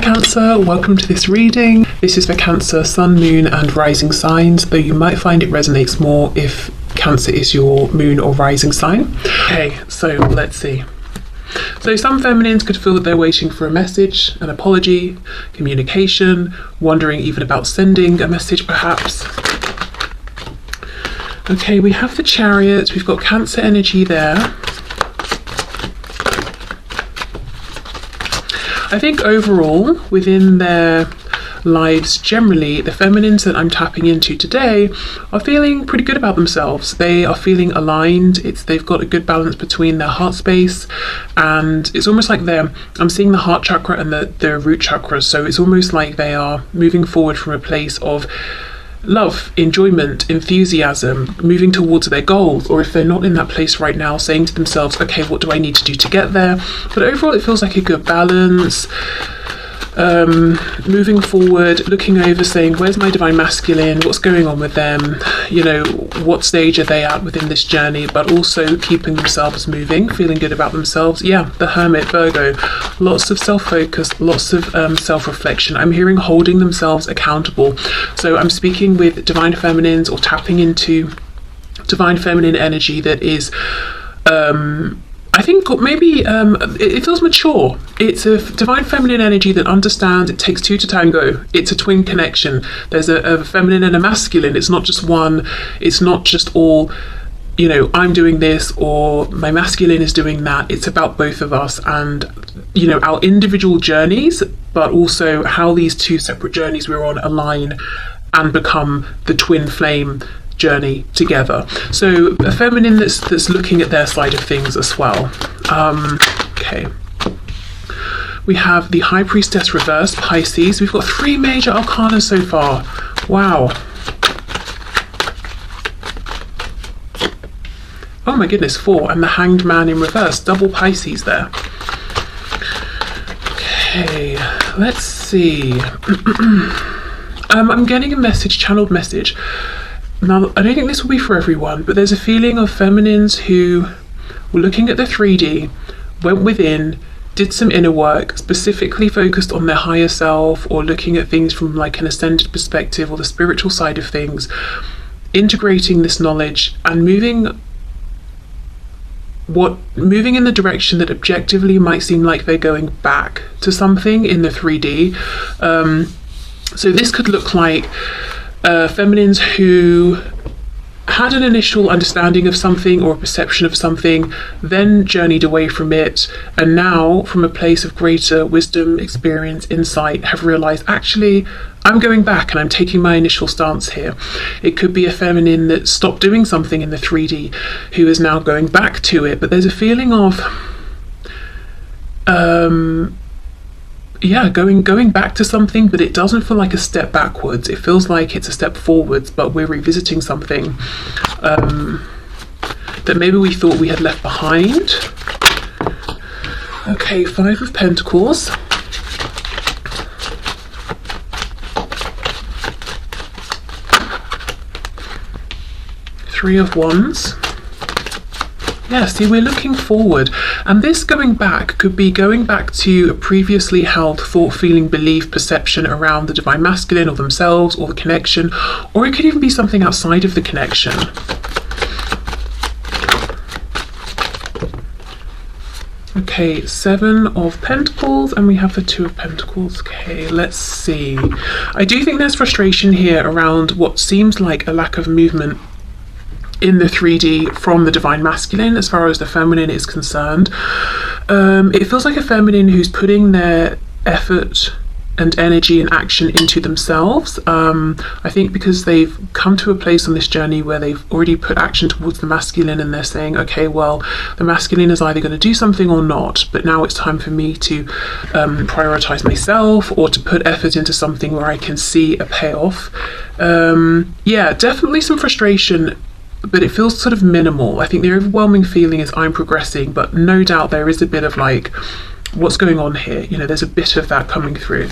Cancer, welcome to this reading. This is for Cancer, Sun, Moon and Rising signs, though you might find it resonates more if Cancer is your moon or rising sign. Okay, so let's see. So some feminines could feel that they're waiting for a message, an apology, communication, wondering even about sending a message perhaps. Okay, we have the Chariot, we've got Cancer energy there. I think overall, within their lives generally, the feminines that I'm tapping into today are feeling pretty good about themselves. They are feeling aligned. They've got a good balance between their heart space, and it's almost like I'm seeing the heart chakra and the root chakras, so it's almost like they are moving forward from a place of love, enjoyment, enthusiasm, moving towards their goals, or if they're not in that place right now, saying to themselves, okay, what do I need to do to get there? But overall it feels like a good balance. Moving forward, looking over, saying, where's my divine masculine, what's going on with them, you know, what stage are they at within this journey, but also keeping themselves moving, feeling good about themselves. Yeah, the Hermit, Virgo, lots of self-focus, lots of self-reflection. I'm hearing holding themselves accountable. So I'm speaking with divine feminines or tapping into divine feminine energy that is I think maybe it feels mature. It's a divine feminine energy that understands it takes two to tango. It's a twin connection. There's a feminine and a masculine. It's not just one. It's not just all, you know, I'm doing this or my masculine is doing that. It's about both of us and, you know, our individual journeys, but also how these two separate journeys we're on align and become the twin flame journey together. So a feminine that's looking at their side of things as well. Okay, we have the High Priestess reversed, Pisces. We've got 3 major arcana so far. Wow. Oh my goodness, 4, and the Hanged Man in reverse, double Pisces there. Okay, let's see. I'm getting a message, channeled message. Now, I don't think this will be for everyone, but there's a feeling of feminines who were looking at the 3D, went within, did some inner work, specifically focused on their higher self or looking at things from like an ascended perspective or the spiritual side of things, integrating this knowledge and moving in the direction that objectively might seem like they're going back to something in the 3D. So this could look like feminines who had an initial understanding of something or a perception of something, then journeyed away from it, and now from a place of greater wisdom, experience, insight, have realized, actually, I'm going back and I'm taking my initial stance here. It could be a feminine that stopped doing something in the 3D who is now going back to it, but there's a feeling of going back to something, but it doesn't feel like a step backwards. It feels like it's a step forwards, but we're revisiting something that maybe we thought we had left behind. Okay, 5 of Pentacles. Three of Wands. Yeah, see, we're looking forward, and this going back could be going back to a previously held thought, feeling, belief, perception around the divine masculine or themselves or the connection, or it could even be something outside of the connection. Okay, 7 of Pentacles, and we have the 2 of Pentacles. Okay, let's see. I do think there's frustration here around what seems like a lack of movement in the 3D from the divine masculine as far as the feminine is concerned. It feels like a feminine who's putting their effort and energy and action into themselves. I think because they've come to a place on this journey where they've already put action towards the masculine and they're saying, okay, well, the masculine is either going to do something or not, but now it's time for me to prioritize myself or to put effort into something where I can see a payoff. Yeah, definitely some frustration, but it feels sort of minimal. I think the overwhelming feeling is I'm progressing, but no doubt there is a bit of like, what's going on here? You know, there's a bit of that coming through.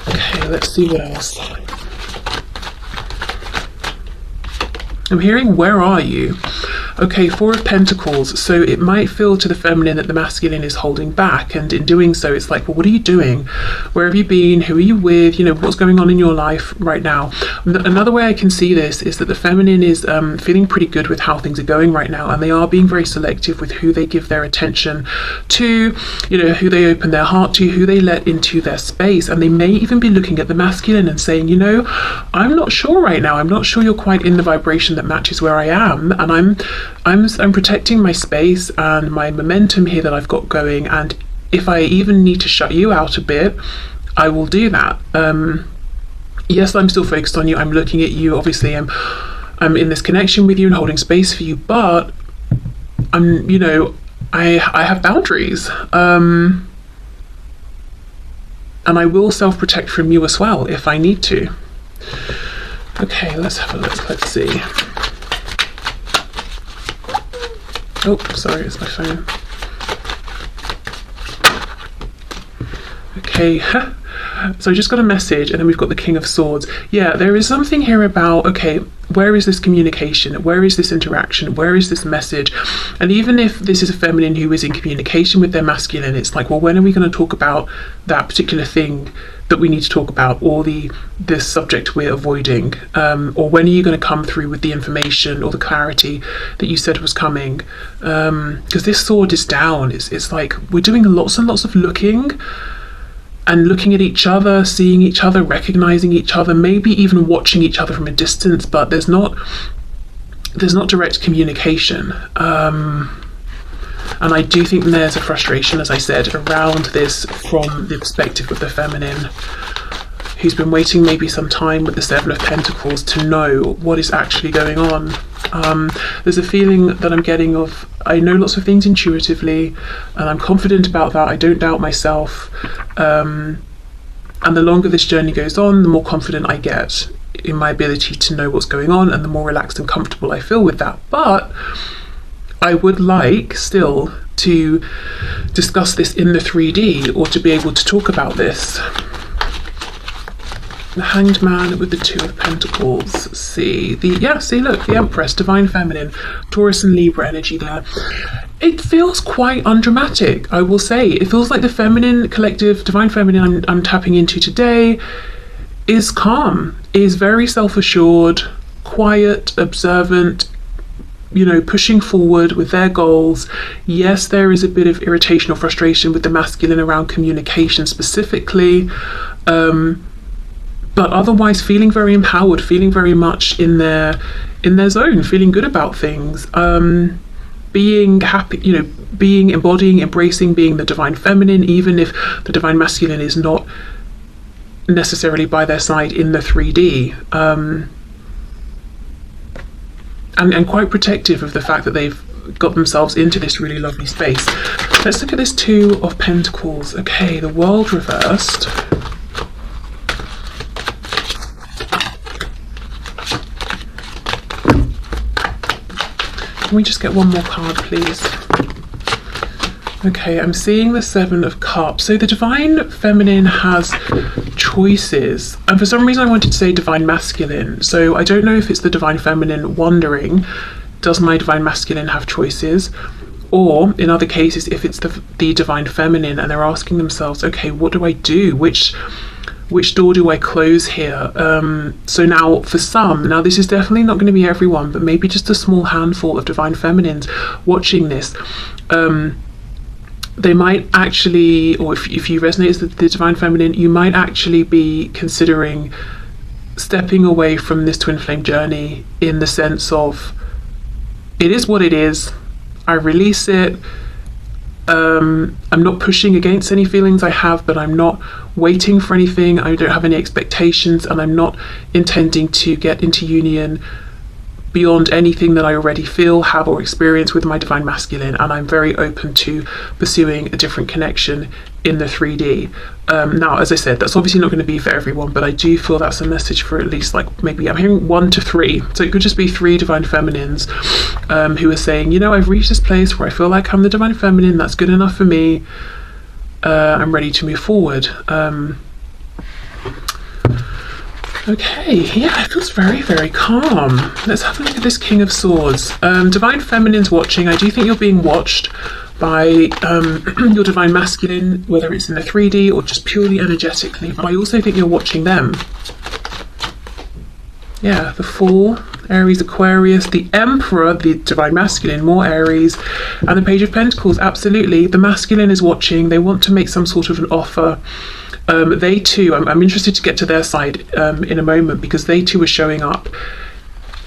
Okay, let's see what else. I'm hearing, where are you? Okay, Four of Pentacles. So it might feel to the feminine that the masculine is holding back, and in doing so, it's like, well, what are you doing? Where have you been? Who are you with? You know, what's going on in your life right now? Another way I can see this is that the feminine is feeling pretty good with how things are going right now, and they are being very selective with who they give their attention to, you know, who they open their heart to, who they let into their space. And they may even be looking at the masculine and saying, you know, I'm not sure right now. I'm not sure you're quite in the vibration that matches where I am, and I'm protecting my space and my momentum here that I've got going, and if I even need to shut you out a bit, I will do that. Yes, I'm still focused on you, I'm looking at you, obviously I'm in this connection with you and holding space for you, but I'm, you know, I have boundaries, and I will self-protect from you as well if I need to. Okay, let's have a look. Let's see. Oh, sorry, it's my phone. Okay, so I just got a message, and then we've got the King of Swords. Yeah, there is something here about, okay, where is this communication? Where is this interaction? Where is this message? And even if this is a feminine who is in communication with their masculine, it's like, well, when are we going to talk about that particular thing that we need to talk about, or this subject we're avoiding, or when are you going to come through with the information or the clarity that you said was coming? Because this sword is down. It's like we're doing lots and lots of looking at each other, seeing each other, recognizing each other, maybe even watching each other from a distance, but there's not direct communication. And I do think there's a frustration, as I said, around this from the perspective of the feminine, who's been waiting maybe some time with the Seven of Pentacles to know what is actually going on. There's a feeling that I'm getting of, I know lots of things intuitively, and I'm confident about that. I don't doubt myself. And the longer this journey goes on, the more confident I get in my ability to know what's going on, and the more relaxed and comfortable I feel with that. But I would like still to discuss this in the 3D, or to be able to talk about this. The Hanged Man with the Two of Pentacles. See, look, the Empress, Divine Feminine, Taurus and Libra energy there. It feels quite undramatic, I will say. It feels like the feminine collective, Divine Feminine I'm tapping into today is calm, is very self-assured, quiet, observant, you know, pushing forward with their goals. Yes, there is a bit of irritation or frustration with the masculine around communication specifically, but otherwise feeling very empowered, feeling very much in their zone, feeling good about things, being happy, you know, embodying, embracing being the Divine Feminine, even if the Divine Masculine is not necessarily by their side in the 3D. And quite protective of the fact that they've got themselves into this really lovely space. Let's look at this Two of Pentacles. Okay, the World reversed. Can we just get one more card, please? Okay, I'm seeing the Seven of Cups. So the Divine Feminine has choices. And for some reason I wanted to say Divine Masculine. So I don't know if it's the Divine Feminine wondering, does my Divine Masculine have choices? Or in other cases, if it's the Divine Feminine and they're asking themselves, okay, what do I do? Which door do I close here? So now for some, now this is definitely not going to be everyone, but maybe just a small handful of Divine Feminines watching this. They might actually, or if you resonate with the Divine Feminine, you might actually be considering stepping away from this twin flame journey, in the sense of, it is what it is, I release it. I'm not pushing against any feelings I have, but I'm not waiting for anything. I don't have any expectations, and I'm not intending to get into union beyond anything that I already feel, have, or experience with my Divine Masculine, and I'm very open to pursuing a different connection in the 3D. Now, as I said, that's obviously not going to be for everyone, but I do feel that's a message for at least, like, maybe I'm hearing 1 to 3. So it could just be 3 Divine Feminines who are saying, you know, I've reached this place where I feel like I'm the Divine Feminine, that's good enough for me, I'm ready to move forward. Okay, yeah, it feels very, very calm. Let's have a look at this King of Swords. Divine Feminine's watching. I do think you're being watched by your Divine Masculine, whether it's in the 3D or just purely energetically, but I also think you're watching them. Yeah, the Fool, Aries, Aquarius, the Emperor, the Divine Masculine, more Aries, and the Page of Pentacles. Absolutely, the Masculine is watching. They want to make some sort of an offer. They too, I'm interested to get to their side in a moment, because they too are showing up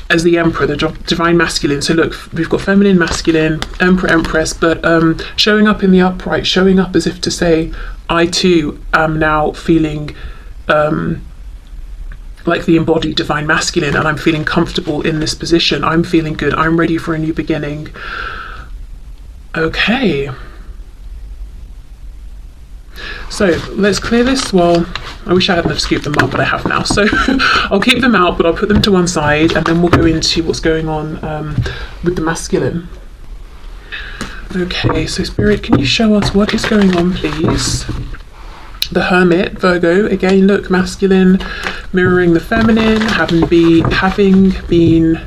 as the Emperor, the Divine Masculine. So look, we've got Feminine, Masculine, Emperor, Empress, but showing up in the upright, showing up as if to say, I too am now feeling like the embodied Divine Masculine, and I'm feeling comfortable in this position. I'm feeling good. I'm ready for a new beginning. Okay. So let's clear this. Well, I wish I hadn't have scooped them up, but I have now. So I'll keep them out, but I'll put them to one side, and then we'll go into what's going on with the masculine. Okay, so Spirit, can you show us what is going on, please? The Hermit, Virgo, again, look, masculine, mirroring the feminine, having been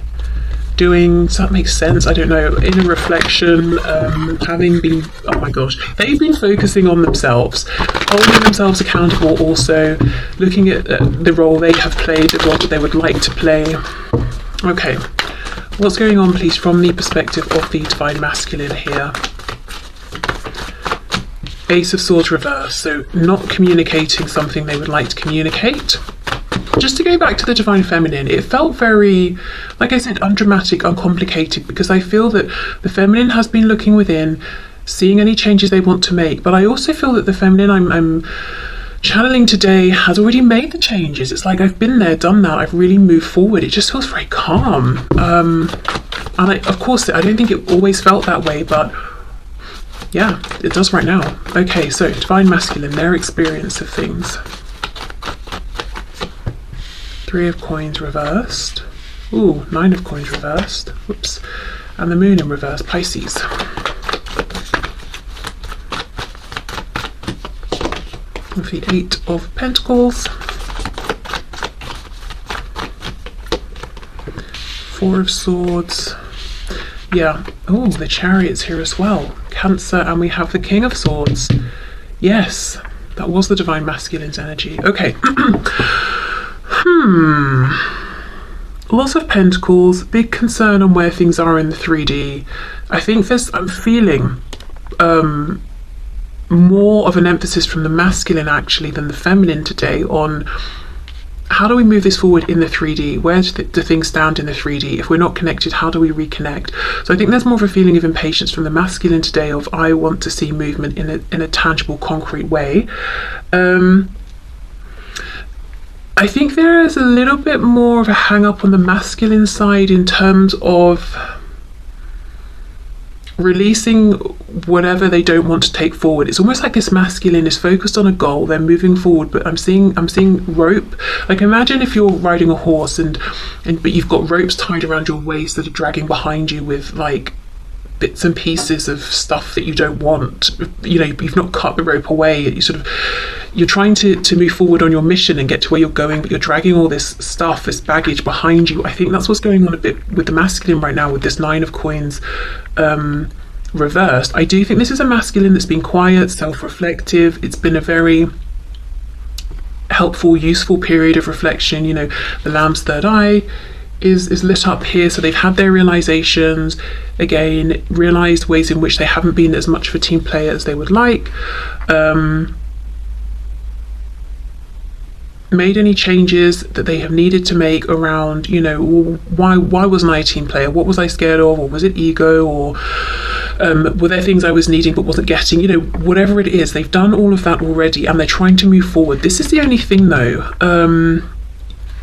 doing, so that makes sense, I don't know, inner reflection, having been, oh my gosh, they've been focusing on themselves, holding themselves accountable, also looking at the role they have played, the role that they would like to play. Okay, what's going on, please, from the perspective of the Divine Masculine here? Ace of Swords reverse, so not communicating something they would like to communicate. Just to go back to the Divine Feminine, it felt very, like I said, undramatic, uncomplicated, because I feel that the Feminine has been looking within, seeing any changes they want to make, but I also feel that the Feminine I'm channeling today has already made the changes. It's like, I've been there, done that, I've really moved forward. It just feels very calm. And of course, I don't think it always felt that way, but yeah, it does right now. Okay, so Divine Masculine, their experience of things. Three of Coins reversed. Ooh, Nine of Coins reversed. Whoops. And the Moon in reverse, Pisces. With the Eight of Pentacles. Four of Swords. Yeah. Oh, the Chariot's here as well. Cancer, and we have the King of Swords. Yes, that was the Divine Masculine's energy. Okay. Lots of Pentacles, big concern on where things are in the 3D. I think I'm feeling more of an emphasis from the masculine actually than the feminine today on how do we move this forward in the 3D? Where do things stand in the 3D? If we're not connected, how do we reconnect? So I think there's more of a feeling of impatience from the masculine today of, I want to see movement in a tangible, concrete way. I think there is a little bit more of a hang up on the masculine side in terms of releasing whatever they don't want to take forward. It's almost like this masculine is focused on a goal, they're moving forward, but I'm seeing rope. Like, imagine if you're riding a horse but you've got ropes tied around your waist that are dragging behind you with like bits and pieces of stuff that you don't want. You know, you've not cut the rope away. You're trying to move forward on your mission and get to where you're going, but you're dragging all this stuff, this baggage behind you. I think that's what's going on a bit with the masculine right now with this Nine of Coins reversed. I do think this is a masculine that's been quiet, self-reflective. It's been a very helpful, useful period of reflection. You know, the Lamb's third eye is lit up here, so they've had their realizations, again, realized ways in which they haven't been as much of a team player as they would like, made any changes that they have needed to make around, you know, why wasn't I a team player? What was I scared of? Or was it ego? Or were there things I was needing but wasn't getting? You know, whatever it is, they've done all of that already and they're trying to move forward. This is the only thing though.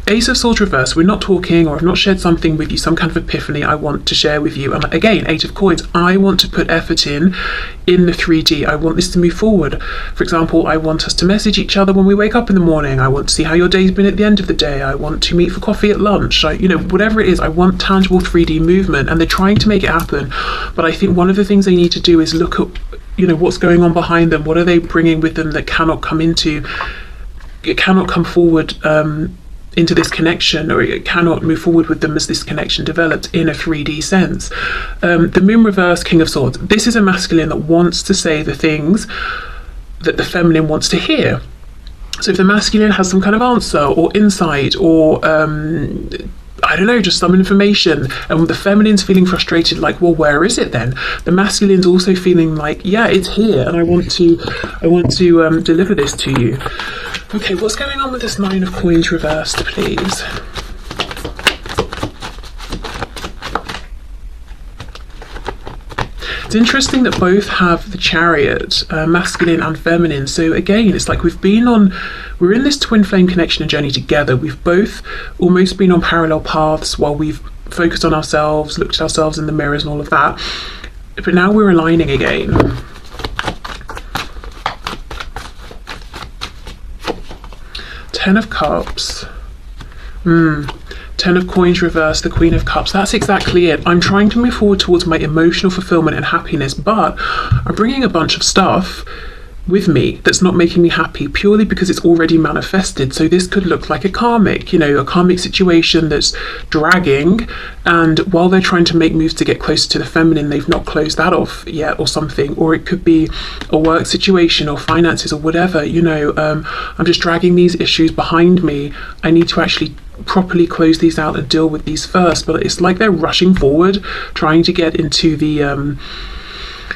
Ace of Swords reverse, we're not talking, or I've not shared something with you, some kind of epiphany I want to share with you. And again, Eight of Coins, I want to put effort in the 3D. I want this to move forward. For example, I want us to message each other when we wake up in the morning. I want to see how your day's been at the end of the day. I want to meet for coffee at lunch. You know, whatever it is, I want tangible 3D movement, and they're trying to make it happen. But I think one of the things they need to do is look at, you know, what's going on behind them. What are they bringing with them that cannot come forward into this connection, or it cannot move forward with them as this connection develops in a 3D sense. The moon reverse, King of Swords. This is a masculine that wants to say the things that the feminine wants to hear. So if the masculine has some kind of answer or insight or I don't know, just some information, and the feminine's feeling frustrated, like, well, where is it then? The masculine's also feeling like, yeah, it's here, and I want to deliver this to you. Okay, what's going on with this Nine of Coins reversed, please? It's interesting that both have the Chariot, masculine and feminine. So again, it's like we're in this twin flame connection and journey together. We've both almost been on parallel paths while we've focused on ourselves, looked at ourselves in the mirrors and all of that. But now we're aligning again. Ten of Cups. Ten of Coins reversed, the Queen of Cups. That's exactly it. I'm trying to move forward towards my emotional fulfillment and happiness, but I'm bringing a bunch of stuff with me that's not making me happy purely because it's already manifested. So this could look like a karmic situation that's dragging, and while they're trying to make moves to get closer to the feminine, they've not closed that off yet or something. Or it could be a work situation or finances or whatever. I'm just dragging these issues behind me. I need to actually properly close these out and deal with these first. But it's like they're rushing forward, trying to get into the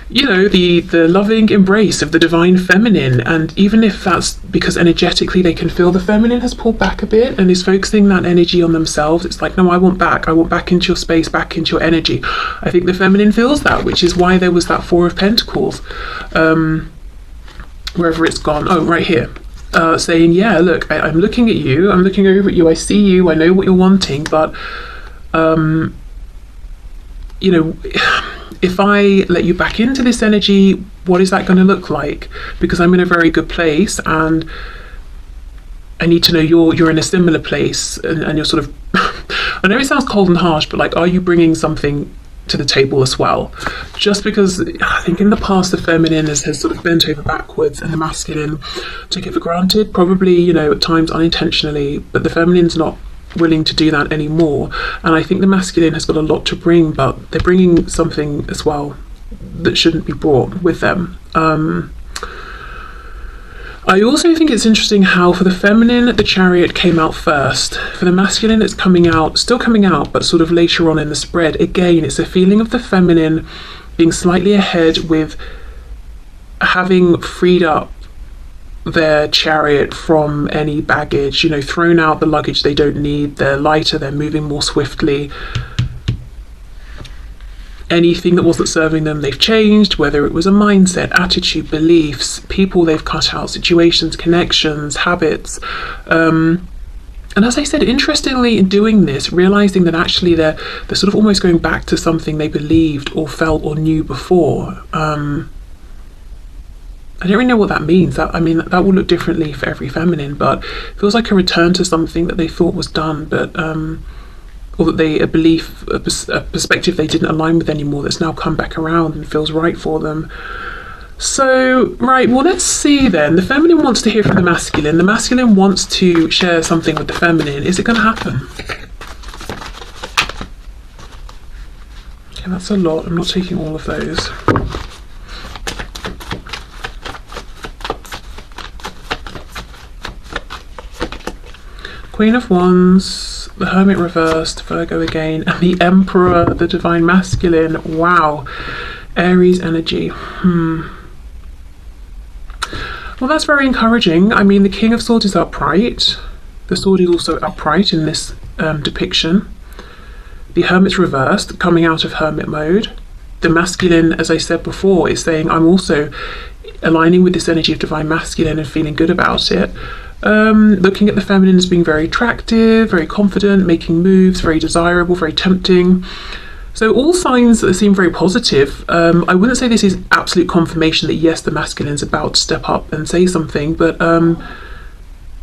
the loving embrace of the divine feminine. And even if that's because energetically they can feel the feminine has pulled back a bit and is focusing that energy on themselves, it's like, no, I want back into your space, back into your energy. I think the feminine feels that, which is why there was that Four of Pentacles, wherever it's gone. Oh, right here. Saying, yeah, look, I'm looking at you, I'm looking over at you, I see you, I know what you're wanting, but if I let you back into this energy, what is that going to look like? Because I'm in a very good place, and I need to know you're in a similar place, and you're sort of I know it sounds cold and harsh, but like, are you bringing something to the table as well? Just because I think in the past the feminine has sort of bent over backwards and the masculine took it for granted, probably at times unintentionally, but the feminine's not willing to do that anymore. And I think the masculine has got a lot to bring, but they're bringing something as well that shouldn't be brought with them. I also think it's interesting how for the feminine the Chariot came out first. For the masculine it's still coming out, but sort of later on in the spread. Again, it's a feeling of the feminine being slightly ahead with having freed up their Chariot from any baggage, thrown out the luggage they don't need. They're lighter, they're moving more swiftly. Anything that wasn't serving them, they've changed, whether it was a mindset, attitude, beliefs, people they've cut out, situations, connections, habits. And as I said, interestingly, in doing this, realizing that actually they're sort of almost going back to something they believed or felt or knew before. I don't really know what that means. That will look differently for every feminine, but it feels like a return to something that they thought was done, but or that a belief, a perspective they didn't align with anymore, that's now come back around and feels right for them. So, right, well, let's see then. The feminine wants to hear from the masculine. The masculine wants to share something with the feminine. Is it going to happen? Okay, that's a lot. I'm not taking all of those. Queen of Wands, the Hermit reversed, Virgo again, and the Emperor, the divine masculine. Wow. Aries energy. Well, that's very encouraging. I mean, the King of Swords is upright. The sword is also upright in this depiction. The Hermit's reversed, coming out of hermit mode. The masculine, as I said before, is saying, I'm also aligning with this energy of divine masculine and feeling good about it. Looking at the feminine as being very attractive, very confident, making moves, very desirable, very tempting. So all signs that seem very positive. I wouldn't say this is absolute confirmation that yes, the masculine's about to step up and say something, but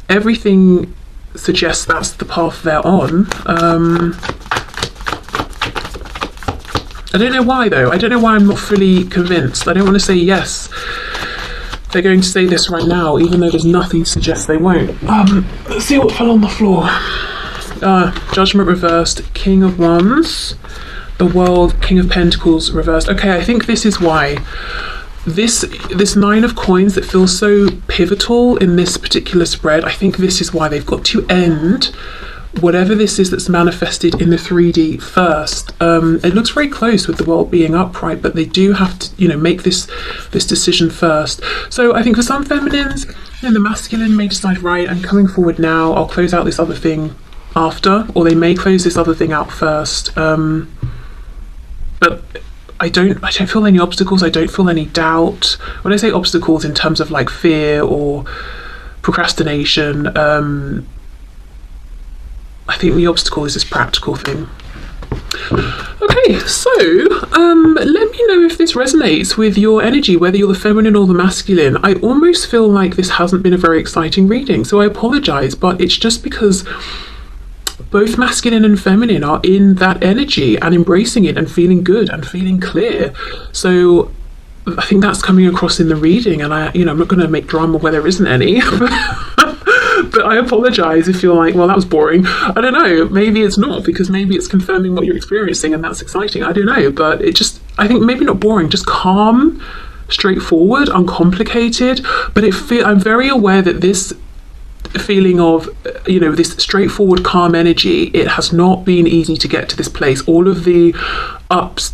everything suggests that's the path they're on. I don't know why though. I don't know why I'm not fully convinced. I don't want to say yes, they're going to say this right now, even though there's nothing to suggest they won't. Let's see what fell on the floor. Judgment reversed, King of Wands, the World, King of Pentacles reversed. Okay, I think this is why. This Nine of Coins that feels so pivotal in this particular spread, I think this is why they've got to end whatever this is that's manifested in the 3D first. It looks very close with the World being upright, but they do have to, make this decision first. So I think for some feminines, the masculine may decide, right, I'm coming forward now, I'll close out this other thing after, or they may close this other thing out first. But I don't feel any obstacles. I don't feel any doubt. When I say obstacles in terms of like fear or procrastination, I think the obstacle is this practical thing. Okay, so let me know if this resonates with your energy, whether you're the feminine or the masculine. I almost feel like this hasn't been a very exciting reading, so I apologize, but it's just because both masculine and feminine are in that energy and embracing it and feeling good and feeling clear. So I think that's coming across in the reading, and I'm not going to make drama where there isn't any. But I apologize if you're like, well, that was boring. I don't know, maybe it's not, because maybe it's confirming what you're experiencing and that's exciting. I don't know, but I think maybe not boring, just calm, straightforward, uncomplicated. But I'm very aware that this feeling of this straightforward calm energy, it has not been easy to get to this place. All of the ups